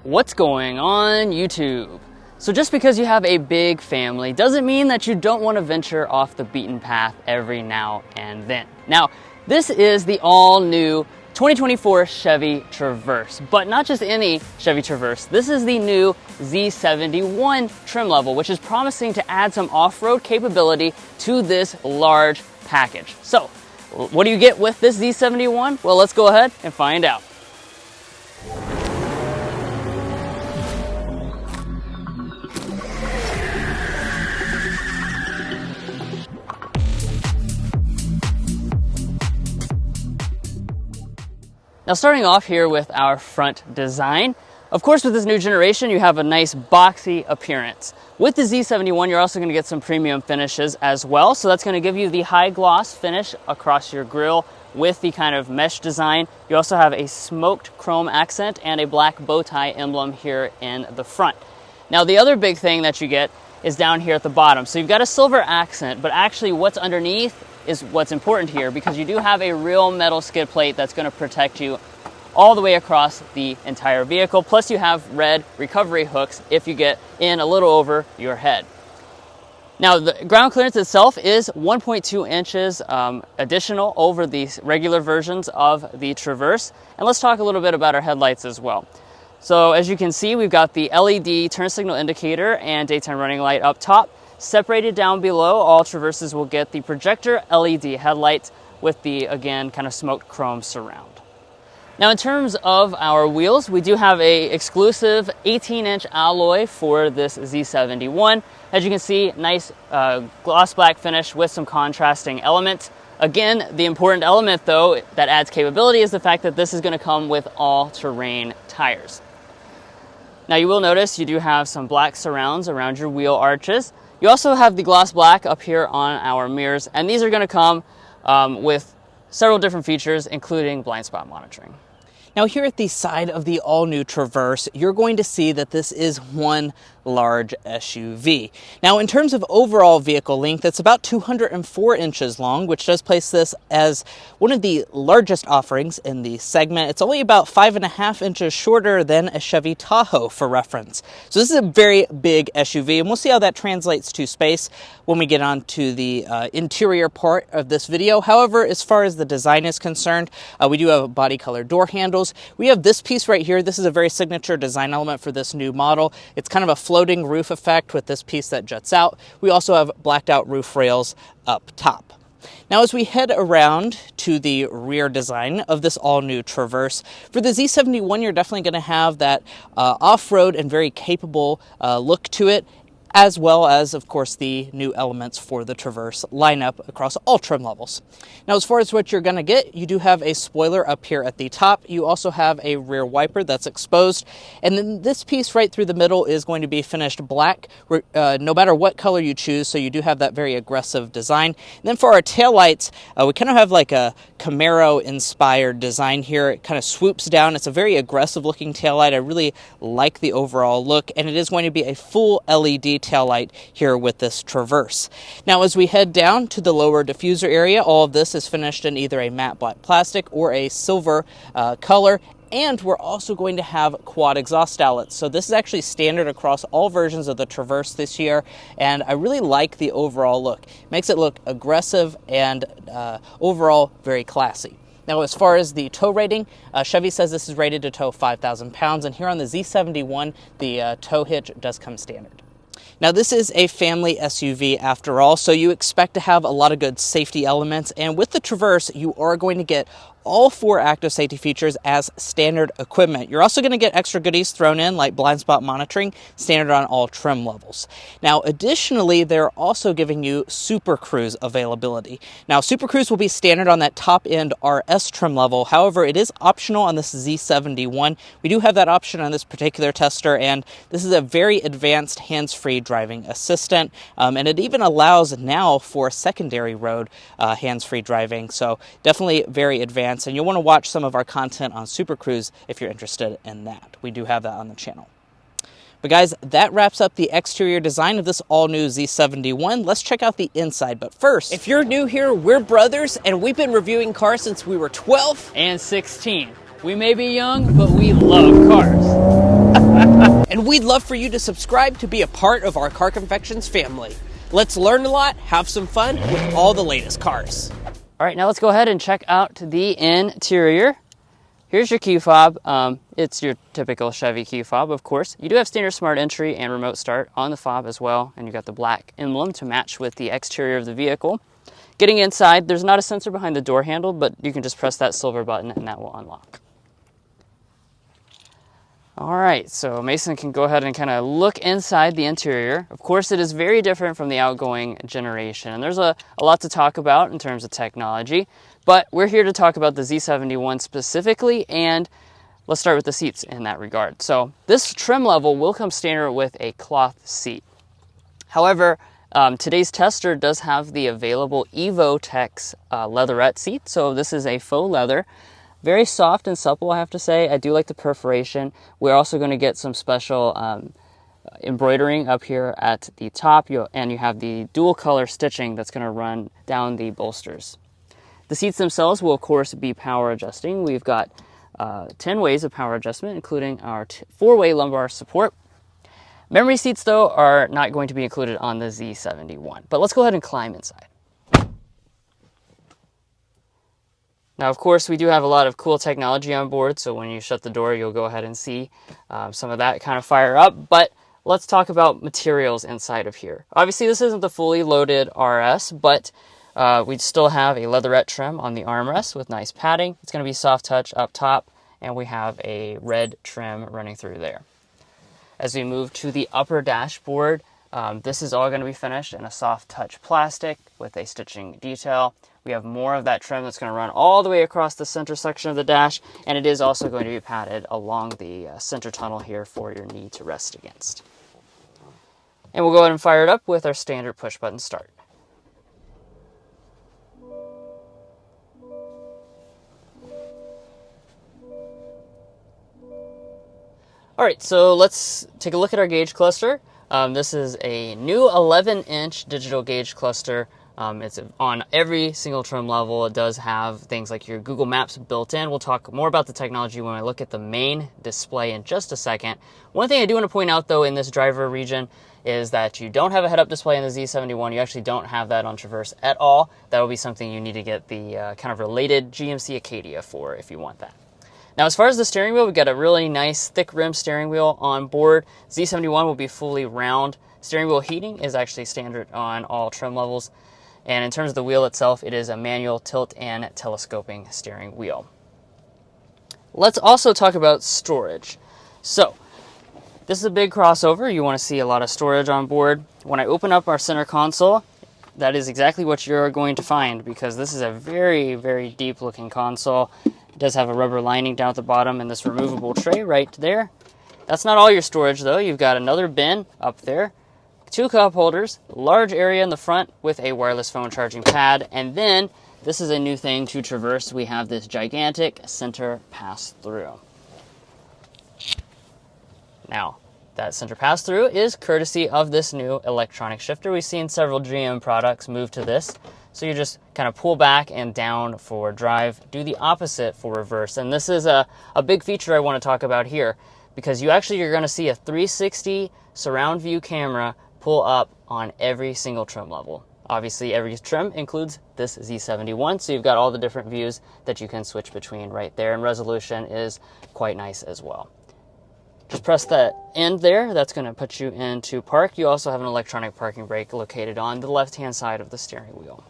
What's going on YouTube? So just because you have a big family doesn't mean that you don't want to venture off the beaten path every now and then. Now, this is the all-new 2024 Chevy Traverse, but not just any Chevy Traverse. This is the new Z71 trim level, which is promising to add some off-road capability to this large package. So, what do you get with this Z71? Well, let's go ahead and find out. Now, starting off here with our front design, of course with this new generation you have a nice boxy appearance. With the Z71 you're also going to get some premium finishes as well, so that's going to give you the high gloss finish across your grille with the kind of mesh design. You also have a smoked chrome accent and a black bow tie emblem here in the front. Now, the other big thing that you get is down here at the bottom. So you've got a silver accent, but actually what's underneath is what's important here, because you do have a real metal skid plate that's going to protect you all the way across the entire vehicle. Plus you have red recovery hooks if you get in a little over your head. Now, the ground clearance itself is 1.2 inches additional over the regular versions of the Traverse. And let's talk a little bit about our headlights as well. So as you can see, we've got the LED turn signal indicator and daytime running light up top. Separated down below, all Traverses will get the projector LED headlights with the, again, kind of smoked chrome surround. Now, in terms of our wheels, we do have a exclusive 18-inch alloy for this Z71. As you can see, nice gloss black finish with some contrasting elements. Again, the important element, though, that adds capability is the fact that this is going to come with all-terrain tires. Now, you will notice you do have some black surrounds around your wheel arches. You also have the gloss black up here on our mirrors, and these are going to come with several different features, including blind spot monitoring. Now, here at the side of the all-new Traverse, you're going to see that this is one large SUV. Now, in terms of overall vehicle length, it's about 204 inches long, which does place this as one of the largest offerings in the segment. It's only about 5.5 inches shorter than a Chevy Tahoe, for reference. So this is a very big SUV, and we'll see how that translates to space when we get on to the interior part of this video. However, as far as the design is concerned, we do have body color door handles. We have this piece right here. This is a very signature design element for this new model. It's kind of a floating roof effect with this piece that juts out. We also have blacked out roof rails up top. Now, as we head around to the rear design of this all-new Traverse, for the Z71, you're definitely going to have that off-road and very capable look to it, as well as, of course, the new elements for the Traverse lineup across all trim levels. Now, as far as what you're going to get, you do have a spoiler up here at the top. You also have a rear wiper that's exposed. And then this piece right through the middle is going to be finished black, no matter what color you choose, so you do have that very aggressive design. And then for our taillights, we kind of have like a Camaro-inspired design here. It kind of swoops down. It's a very aggressive-looking taillight. I really like the overall look, and it is going to be a full LED taillight here with this Traverse. Now, as we head down to the lower diffuser area, all of this is finished in either a matte black plastic or a silver color. And we're also going to have quad exhaust outlets. So this is actually standard across all versions of the Traverse this year, and I really like the overall look. It makes it look aggressive and overall very classy. Now, as far as the tow rating, Chevy says this is rated to tow 5,000 pounds, and here on the Z71, the tow hitch does come standard. Now, this is a family SUV after all, so you expect to have a lot of good safety elements, and with the Traverse, you are going to get all 4 active safety features as standard equipment. You're also going to get extra goodies thrown in, like blind spot monitoring, standard on all trim levels. Now, additionally, they're also giving you Super Cruise availability. Now, Super Cruise will be standard on that top-end RS trim level. However, it is optional on this Z71. We do have that option on this particular tester, and this is a very advanced hands-free driving assistant, and it even allows now for secondary road hands-free driving, so definitely very advanced. And you'll want to watch some of our content on Super Cruise if you're interested in that. We do have that on the channel. But guys, that wraps up the exterior design of this all-new Z71. Let's check out the inside. But first, if you're new here, we're brothers, and we've been reviewing cars since we were 12 and 16. We may be young, but we love cars. we'd love for you to subscribe to be a part of our Car Confections family. Let's learn a lot, have some fun with all the latest cars. All right, now let's go ahead and check out the interior. Here's your key fob. It's your typical Chevy key fob, of course. You do have standard smart entry and remote start on the fob as well, and you got the black emblem to match with the exterior of the vehicle. Getting inside, there's not a sensor behind the door handle, but you can just press that silver button and that will unlock. All right, so Mason can go ahead and kind of look inside the interior. Of course, it is very different from the outgoing generation, and there's a lot to talk about in terms of technology, but we're here to talk about the Z71 specifically, and let's start with the seats in that regard. So this trim level will come standard with a cloth seat. However, today's tester does have the available EvoTex leatherette seat, so this is a faux leather. Very soft and supple, I have to say. I do like the perforation. We're also going to get some special embroidering up here at the top, and you have the dual color stitching that's going to run down the bolsters. The seats themselves will, of course, be power adjusting. We've got 10 ways of power adjustment, including our 4-way lumbar support. Memory seats, though, are not going to be included on the Z71. But let's go ahead and climb inside. Now, of course, we do have a lot of cool technology on board, so when you shut the door, you'll go ahead and see some of that kind of fire up. But let's talk about materials inside of here. Obviously, this isn't the fully loaded RS, but we still have a leatherette trim on the armrest with nice padding. It's going to be soft touch up top, and we have a red trim running through there. As we move to the upper dashboard, this is all going to be finished in a soft touch plastic with a stitching detail. We have more of that trim that's going to run all the way across the center section of the dash, and it is also going to be padded along the center tunnel here for your knee to rest against. And we'll go ahead and fire it up with our standard push button start. All right, so let's take a look at our gauge cluster. This is a new 11-inch digital gauge cluster. It's on every single trim level. It does have things like your Google Maps built in. We'll talk more about the technology when I look at the main display in just a second. One thing I do want to point out, though, in this driver region is that you don't have a head-up display in the Z71. You actually don't have that on Traverse at all. That will be something you need to get the kind of related GMC Acadia for if you want that. Now, as far as the steering wheel, we've got a really nice thick rim steering wheel on board. Z71 will be fully round. Steering wheel heating is actually standard on all trim levels. And in terms of the wheel itself, it is a manual tilt and telescoping steering wheel. Let's also talk about storage. So, this is a big crossover. You want to see a lot of storage on board. When I open up our center console, that is exactly what you're going to find, because this is a very, very deep looking console. It does have a rubber lining down at the bottom and this removable tray right there. That's not all your storage, though. You've got another bin up there, 2 cup holders, large area in the front with a wireless phone charging pad, and then this is a new thing to Traverse. We have this gigantic center pass-through. Now, that center pass-through is courtesy of this new electronic shifter. We've seen several GM products move to this. So you just kind of pull back and down for drive, do the opposite for reverse. And this is a big feature I want to talk about here, because you're going to see a 360 surround view camera pull up on every single trim level. Obviously, every trim includes this Z71, so you've got all the different views that you can switch between right there, and resolution is quite nice as well. Just press that end there. That's going to put you into park. You also have an electronic parking brake located on the left-hand side of the steering wheel.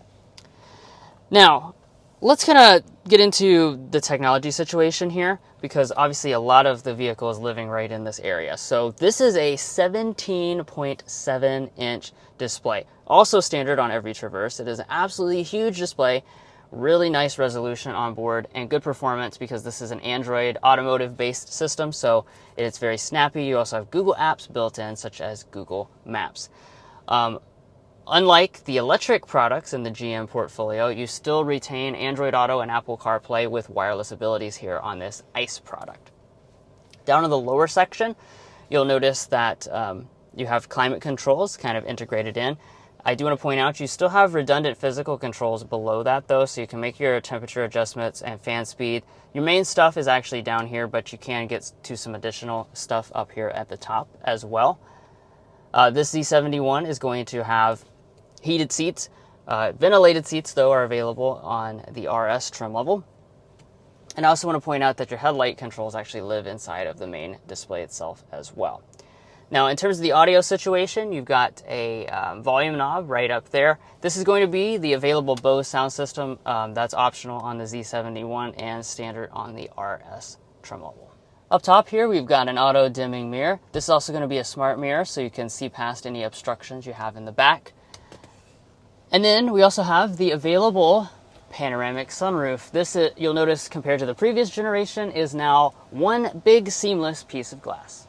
Now, let's kind of get into the technology situation here, because obviously a lot of the vehicle is living right in this area. So this is a 17.7-inch display, also standard on every Traverse. It is an absolutely huge display, really nice resolution on board, and good performance because this is an Android Automotive-based system, so it's very snappy. You also have Google apps built in, such as Google Maps. Unlike the electric products in the GM portfolio, you still retain Android Auto and Apple CarPlay with wireless abilities here on this ICE product. Down in the lower section, you'll notice that you have climate controls kind of integrated in. I do want to point out you still have redundant physical controls below that though, so you can make your temperature adjustments and fan speed. Your main stuff is actually down here, but you can get to some additional stuff up here at the top as well. This Z71 is going to have heated seats. Ventilated seats though are available on the RS trim level. And I also want to point out that your headlight controls actually live inside of the main display itself as well. Now, in terms of the audio situation, you've got a volume knob right up there. This is going to be the available Bose sound system that's optional on the Z71 and standard on the RS trim level. Up top here, we've got an auto dimming mirror. This is also going to be a smart mirror, so you can see past any obstructions you have in the back. And then we also have the available panoramic sunroof. This, you'll notice, compared to the previous generation, is now one big seamless piece of glass.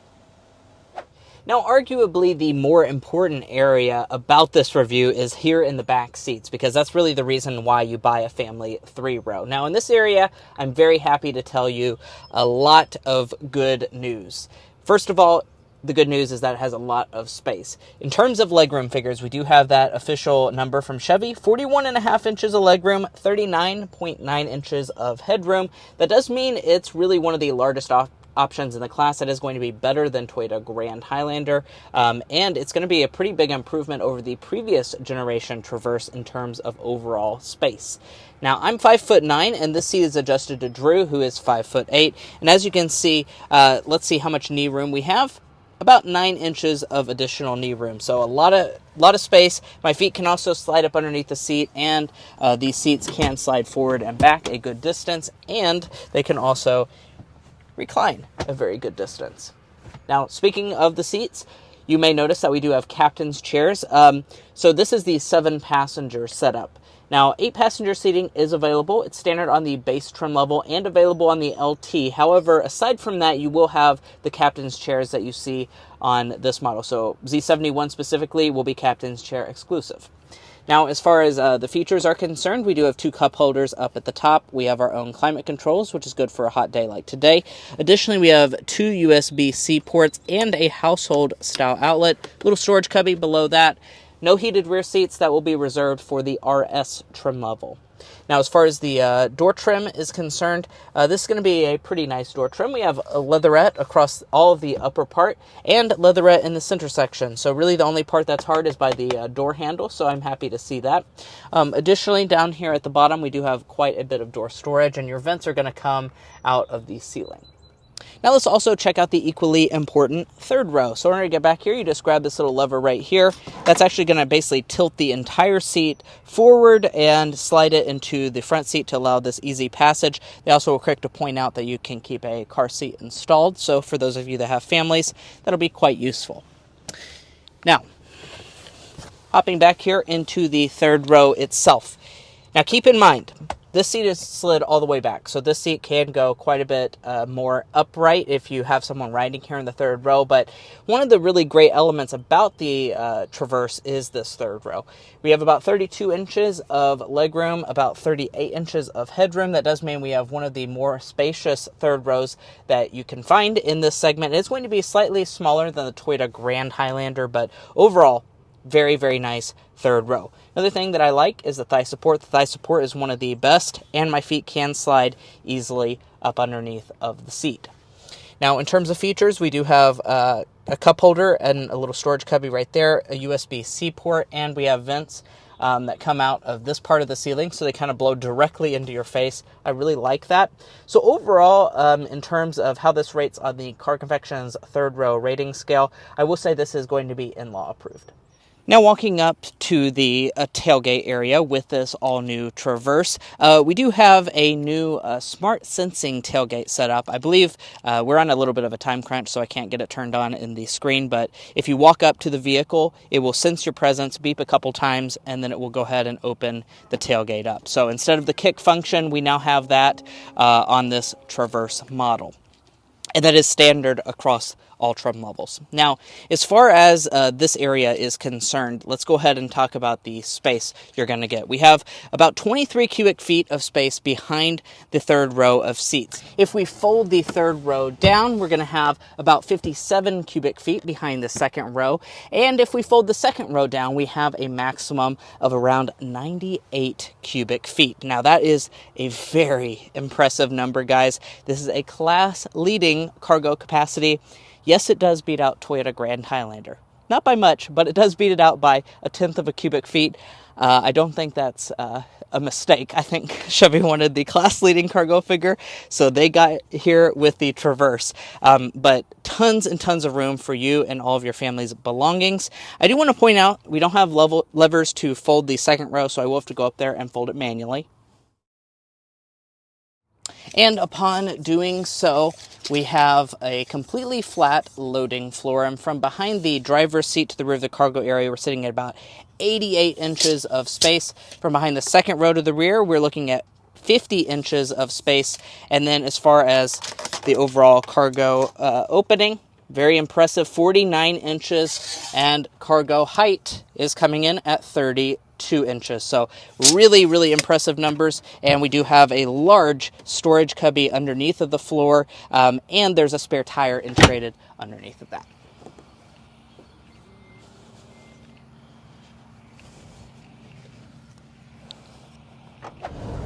Now, arguably the more important area about this review is here in the back seats, because that's really the reason why you buy a family 3-row. Now, in this area, I'm very happy to tell you a lot of good news. First of all, the good news is that it has a lot of space. In terms of legroom figures, we do have that official number from Chevy, 41.5 inches of legroom, 39.9 inches of headroom. That does mean it's really one of the largest options in the class. That is going to be better than Toyota Grand Highlander, and it's going to be a pretty big improvement over the previous generation Traverse in terms of overall space. Now, I'm 5'9", and this seat is adjusted to Drew, who is 5'8", and as you can see, let's see how much knee room we have. About 9 inches of additional knee room, so a lot of space. My feet can also slide up underneath the seat, and these seats can slide forward and back a good distance, and they can also recline a very good distance. Now, speaking of the seats, you may notice that we do have captain's chairs. So this is the 7-passenger setup. Now, 8-passenger seating is available. It's standard on the base trim level and available on the LT. However, aside from that, you will have the captain's chairs that you see on this model. So Z71 specifically will be captain's chair exclusive. Now, as far as the features are concerned, we do have 2 cup holders up at the top. We have our own climate controls, which is good for a hot day like today. Additionally, we have 2 USB-C ports and a household-style outlet. Little storage cubby below that. No heated rear seats. That will be reserved for the RS trim level. Now, as far as the door trim is concerned, this is going to be a pretty nice door trim. We have a leatherette across all of the upper part and leatherette in the center section. So really the only part that's hard is by the door handle, so I'm happy to see that. Additionally, down here at the bottom, we do have quite a bit of door storage, and your vents are going to come out of the ceiling. Now let's also check out the equally important 3rd row. So in order to get back here, you just grab this little lever right here. That's actually going to basically tilt the entire seat forward and slide it into the front seat to allow this easy passage. They also were quick to point out that you can keep a car seat installed. So for those of you that have families, that'll be quite useful. Now, hopping back here into the 3rd row itself. Now keep in mind, this seat is slid all the way back, so this seat can go quite a bit more upright if you have someone riding here in the 3rd row, but one of the really great elements about the Traverse is this 3rd row. We have about 32 inches of legroom, about 38 inches of headroom. That does mean we have one of the more spacious 3rd rows that you can find in this segment. It's going to be slightly smaller than the Toyota Grand Highlander, but overall, very, very nice 3rd row. Another thing that I like is the thigh support. The thigh support is one of the best, and my feet can slide easily up underneath of the seat. Now, in terms of features, we do have a cup holder and a little storage cubby right there, a USB-C port, and we have vents that come out of this part of the ceiling, so they kind of blow directly into your face. I really like that. So overall, in terms of how this rates on the Car Confections 3rd row rating scale, I will say this is going to be in-law approved. Now walking up to the tailgate area with this all-new Traverse, we do have a new smart sensing tailgate setup. I believe we're on a little bit of a time crunch, so I can't get it turned on in the screen, but if you walk up to the vehicle, it will sense your presence, beep a couple times, and then it will go ahead and open the tailgate up. So instead of the kick function, we now have that on this Traverse model. and that is standard across all trim levels. Now, as far as this area is concerned, let's go ahead and talk about the space you're going to get. We have about 23 cubic feet of space behind the third row of seats. If we fold the third row down, we're going to have about 57 cubic feet behind the second row. And if we fold the second row down, we have a maximum of around 98 cubic feet. Now, that is a very impressive number, guys. This is a class-leading cargo capacity. Yes, it does beat out Toyota Grand Highlander. Not by much, but it does beat it out by 1/10 of a cubic feet. I don't think that's a mistake. I think Chevy wanted the class-leading cargo figure, so they got here with the Traverse. But tons and tons of room for you and all of your family's belongings. I do want to point out, we don't have levers to fold the second row, so I will have to go up there and fold it manually. And upon doing so, we have a completely flat loading floor. And from behind the driver's seat to the rear of the cargo area, we're sitting at about 88 inches of space. From behind the second row to the rear, we're looking at 50 inches of space. And then as far as the overall cargo opening, very impressive, 49 inches, and cargo height is coming in at 32 inches. So really, really impressive numbers. And we do have a large storage cubby underneath of the floor, and there's a spare tire integrated underneath of that.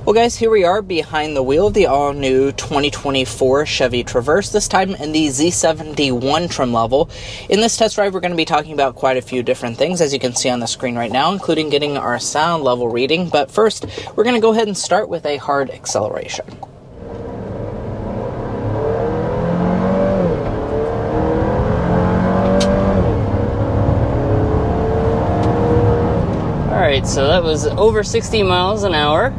Well, guys, here we are behind the wheel of the all-new 2024 Chevy Traverse, this time in the Z71 trim level. In this test drive, we're going to be talking about quite a few different things, as you can see on the screen right now, including getting our sound level reading. But first, we're going to go ahead and start with a hard acceleration. All right, so that was over 60 miles an hour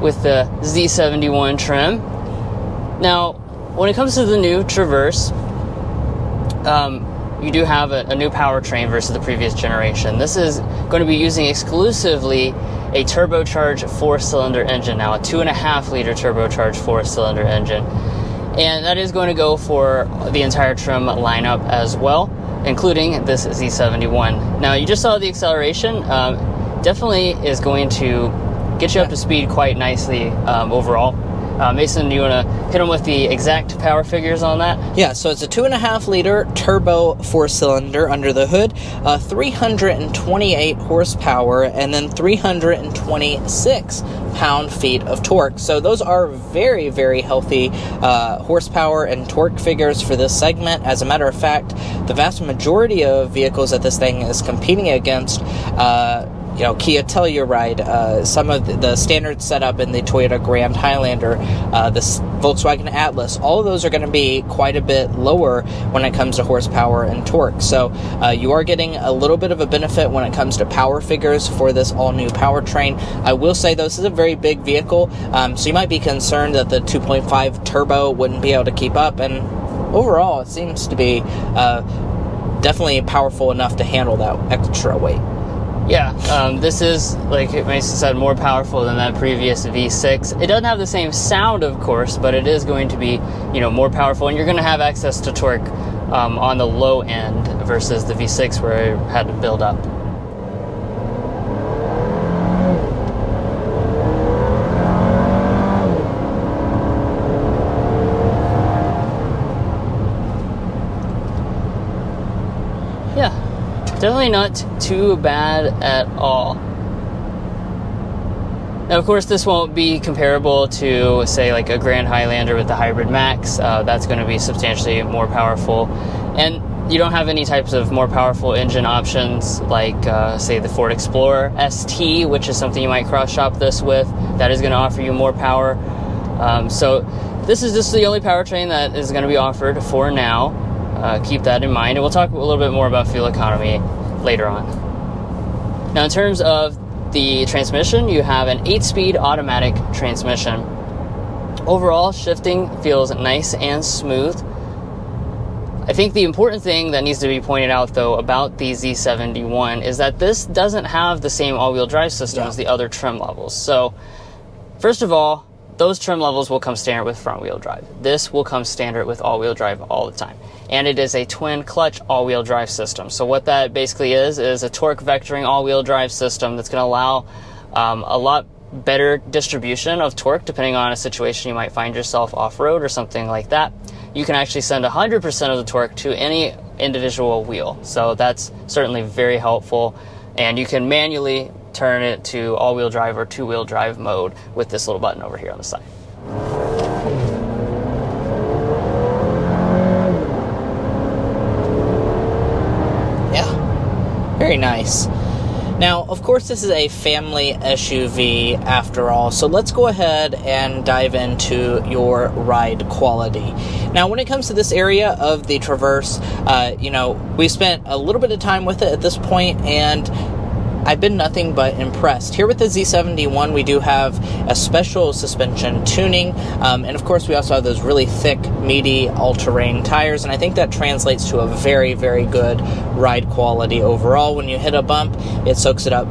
with the Z71 trim. Now, when it comes to the new Traverse, you do have a new powertrain versus the previous generation. This is going to be using exclusively a turbocharged 4-cylinder engine now, a 2.5-liter turbocharged 4-cylinder engine. And that is going to go for the entire trim lineup as well, including this Z71. Now, you just saw the acceleration. Definitely is going to get you up to speed quite nicely overall. Mason, do you want to hit them with the exact power figures on that? Yeah, so it's a 2.5-liter turbo 4-cylinder under the hood, 328 horsepower, and then 326 pound-feet of torque. So those are very, very healthy horsepower and torque figures for this segment. As a matter of fact, the vast majority of vehicles that this thing is competing against, Kia Telluride, some of the standard setup in the Toyota Grand Highlander, the Volkswagen Atlas, all of those are going to be quite a bit lower when it comes to horsepower and torque. So you are getting a little bit of a benefit when it comes to power figures for this all-new powertrain. I will say, though, this is a very big vehicle, so you might be concerned that the 2.5 turbo wouldn't be able to keep up, and overall it seems to be definitely powerful enough to handle that extra weight. Yeah, this is, like Mason said, more powerful than that previous V6. It doesn't have the same sound, of course, but it is going to be, more powerful, and you're going to have access to torque on the low end versus the V6 where it had to build up. Yeah. Definitely not too bad at all. Now, of course, this won't be comparable to, say, like a Grand Highlander with the Hybrid Max. That's going to be substantially more powerful. And you don't have any types of more powerful engine options like, say, the Ford Explorer ST, which is something you might cross-shop this with. That is going to offer you more power. So this is just the only powertrain that is going to be offered for now. Keep that in mind, and we'll talk a little bit more about fuel economy later on. Now, in terms of the transmission, you have an 8-speed automatic transmission. Overall, shifting feels nice and smooth. I think the important thing that needs to be pointed out, though, about the Z71 is that this doesn't have the same all-wheel drive system as the other trim levels. So, first of all, those trim levels will come standard with front wheel drive. This will come standard with all-wheel drive all the time. And it is a twin clutch all-wheel drive system. So what that basically is a torque vectoring all-wheel drive system that's going to allow a lot better distribution of torque depending on a situation you might find yourself off-road or something like that. You can actually send 100% of the torque to any individual wheel. So that's certainly very helpful. And you can manually turn it to all-wheel drive or two-wheel drive mode with this little button over here on the side. Yeah, very nice. Now, of course, this is a family SUV after all, so let's go ahead and dive into your ride quality. Now, when it comes to this area of the Traverse, we spent a little bit of time with it at this point, and I've been nothing but impressed. Here with the Z71, we do have a special suspension tuning, and of course we also have those really thick, meaty, all-terrain tires, and I think that translates to a very, very good ride quality overall. When you hit a bump, it soaks it up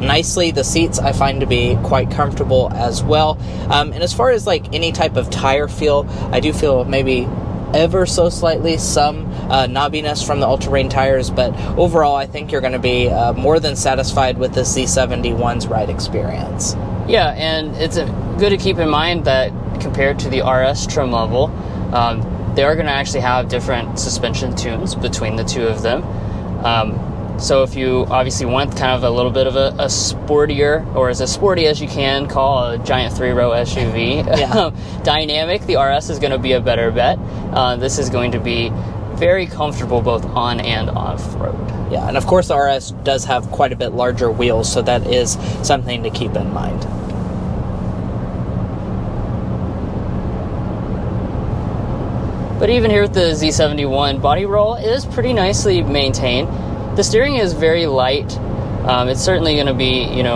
nicely. The seats I find to be quite comfortable as well, and as far as like any type of tire feel, I do feel maybe ever so slightly some knobbiness from the all-terrain tires, but overall I think you're going to be more than satisfied with the Z71's ride experience. Yeah, and it's good to keep in mind that compared to the RS trim level, they are going to actually have different suspension tunes between the two of them. So if you obviously want kind of a little bit of a sportier, or as sporty as you can call a giant 3-row SUV, dynamic, the RS is going to be a better bet. This is going to be very comfortable both on and off-road. Yeah, and of course the RS does have quite a bit larger wheels, so that is something to keep in mind. But even here with the Z71, body roll is pretty nicely maintained. The steering is very light. It's certainly going to be, a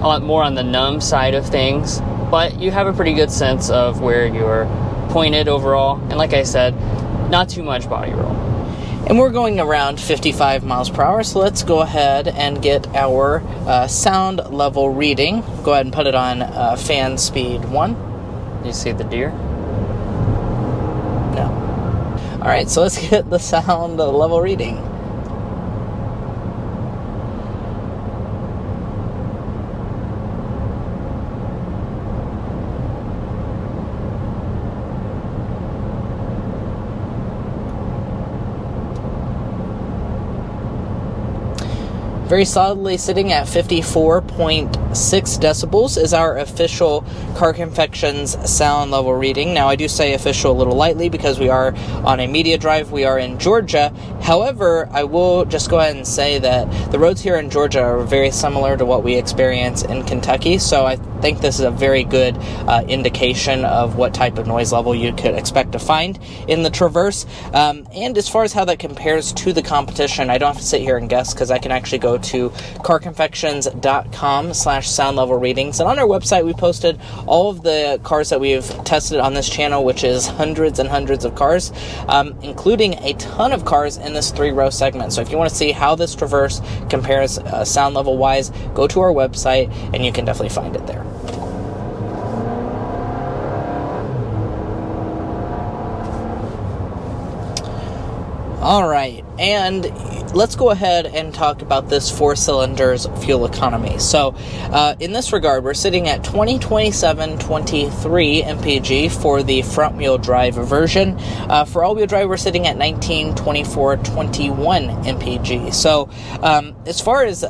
lot more on the numb side of things, but you have a pretty good sense of where you're pointed overall. And like I said, not too much body roll. And we're going around 55 miles per hour, so let's go ahead and get our sound level reading. Go ahead and put it on fan speed 1. You see the deer? No. All right, so let's get the sound level reading. Very solidly sitting at 54.6 decibels is our official Car Confections sound level reading. Now, I do say official a little lightly because we are on a media drive. We are in Georgia. However, I will just go ahead and say that the roads here in Georgia are very similar to what we experience in Kentucky. So I think this is a very good indication of what type of noise level you could expect to find in the Traverse. And as far as how that compares to the competition, I don't have to sit here and guess because I can actually go to carconfections.com/sound level readings. And on our website, we posted all of the cars that we've tested on this channel, which is hundreds and hundreds of cars, including a ton of cars in this 3-row segment. So if you want to see how this Traverse compares sound level wise, go to our website and you can definitely find it there. All right, and let's go ahead and talk about this 4-cylinder's fuel economy. So in this regard, we're sitting at 2027-23 mpg for the front-wheel drive version. For all-wheel drive, we're sitting at 19-24-21 mpg. So as far as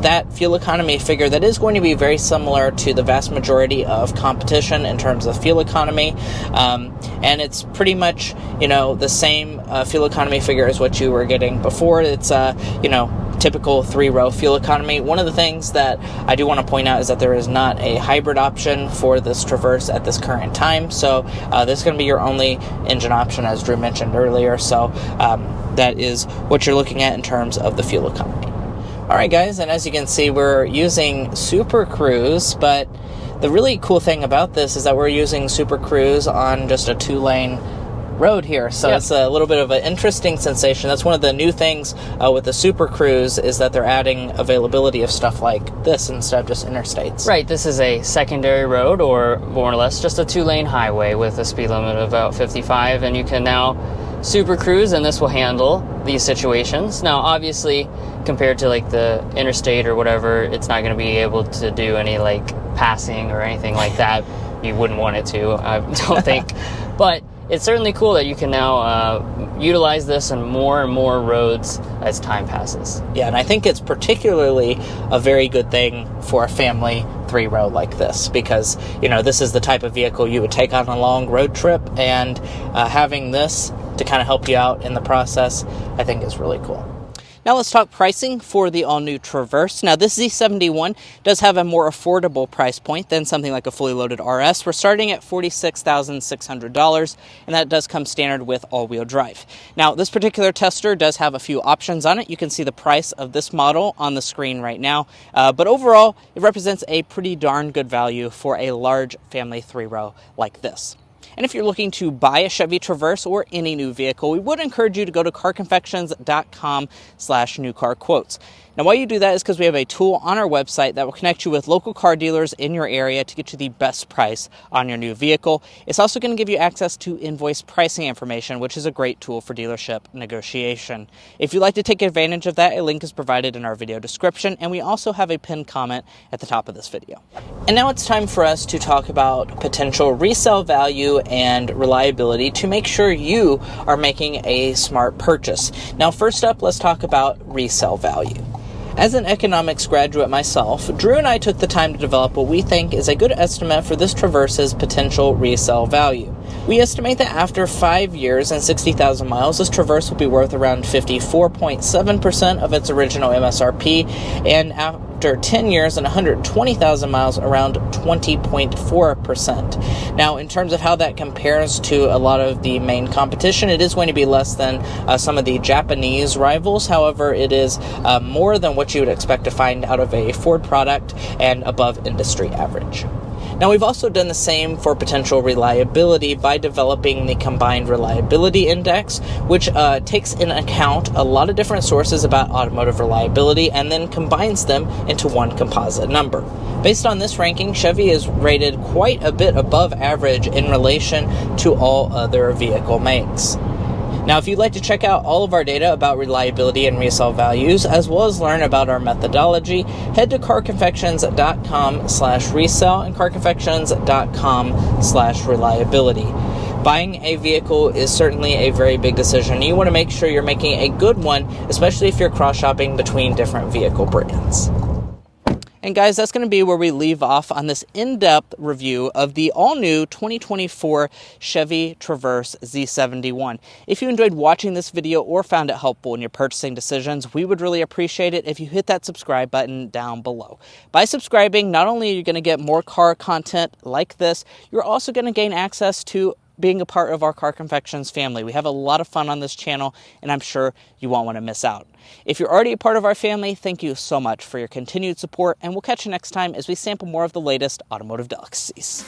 that fuel economy figure, that is going to be very similar to the vast majority of competition in terms of fuel economy, and it's pretty much the same fuel economy figure as what you were getting before. It's typical 3-row fuel economy. One of the things that I do want to point out is that there is not a hybrid option for this Traverse at this current time, so this is going to be your only engine option, as Drew mentioned earlier. So that is what you're looking at in terms of the fuel economy. Alright guys, and as you can see, we're using Super Cruise, but the really cool thing about this is that we're using Super Cruise on just a 2-lane road here, so Yep. it's a little bit of an interesting sensation. That's one of the new things with the Super Cruise, is that they're adding availability of stuff like this instead of just interstates. Right, this is a secondary road, or more or less just a 2-lane highway with a speed limit of about 55, and you can now Super Cruise, and this will handle these situations. Now, obviously, compared to like the interstate or whatever, it's not going to be able to do any like passing or anything like that. You wouldn't want it to, I don't think. But it's certainly cool that you can now utilize this on more and more roads as time passes. Yeah, and I think it's particularly a very good thing for a family 3-row like this, because, you know, this is the type of vehicle you would take on a long road trip, and having this to kind of help you out in the process, I think is really cool. Now let's talk pricing for the all-new Traverse. Now this Z71 does have a more affordable price point than something like a fully loaded RS. We're starting at $46,600, and that does come standard with all-wheel drive. Now this particular tester does have a few options on it. You can see the price of this model on the screen right now, but overall it represents a pretty darn good value for a large family 3-row like this. And if you're looking to buy a Chevy Traverse or any new vehicle, we would encourage you to go to carconfections.com/newcarquotes. Now, why you do that is because we have a tool on our website that will connect you with local car dealers in your area to get you the best price on your new vehicle. It's also going to give you access to invoice pricing information, which is a great tool for dealership negotiation. If you'd like to take advantage of that, a link is provided in our video description, and we also have a pinned comment at the top of this video. And now it's time for us to talk about potential resale value and reliability to make sure you are making a smart purchase. Now, first up, let's talk about resale value. As an economics graduate myself, Drew and I took the time to develop what we think is a good estimate for this Traverse's potential resale value. We estimate that after 5 years and 60,000 miles, this Traverse will be worth around 54.7% of its original MSRP, and after 10 years and 120,000 miles, around 20.4%. Now, in terms of how that compares to a lot of the main competition, it is going to be less than some of the Japanese rivals. However, it is more than what you would expect to find out of a Ford product and above industry average. Now, we've also done the same for potential reliability by developing the Combined Reliability Index, which takes into account a lot of different sources about automotive reliability and then combines them into one composite number. Based on this ranking, Chevy is rated quite a bit above average in relation to all other vehicle makes. Now, if you'd like to check out all of our data about reliability and resale values, as well as learn about our methodology, head to carconfections.com/resale and carconfections.com/reliability. Buying a vehicle is certainly a very big decision. You want to make sure you're making a good one, especially if you're cross-shopping between different vehicle brands. And guys, that's going to be where we leave off on this in-depth review of the all-new 2024 Chevy Traverse Z71. If you enjoyed watching this video or found it helpful in your purchasing decisions, we would really appreciate it if you hit that subscribe button down below. By subscribing, not only are you going to get more car content like this, you're also going to gain access to being a part of our Car Confections family. We have a lot of fun on this channel, and I'm sure you won't want to miss out. If you're already a part of our family, thank you so much for your continued support, and we'll catch you next time as we sample more of the latest automotive delicacies.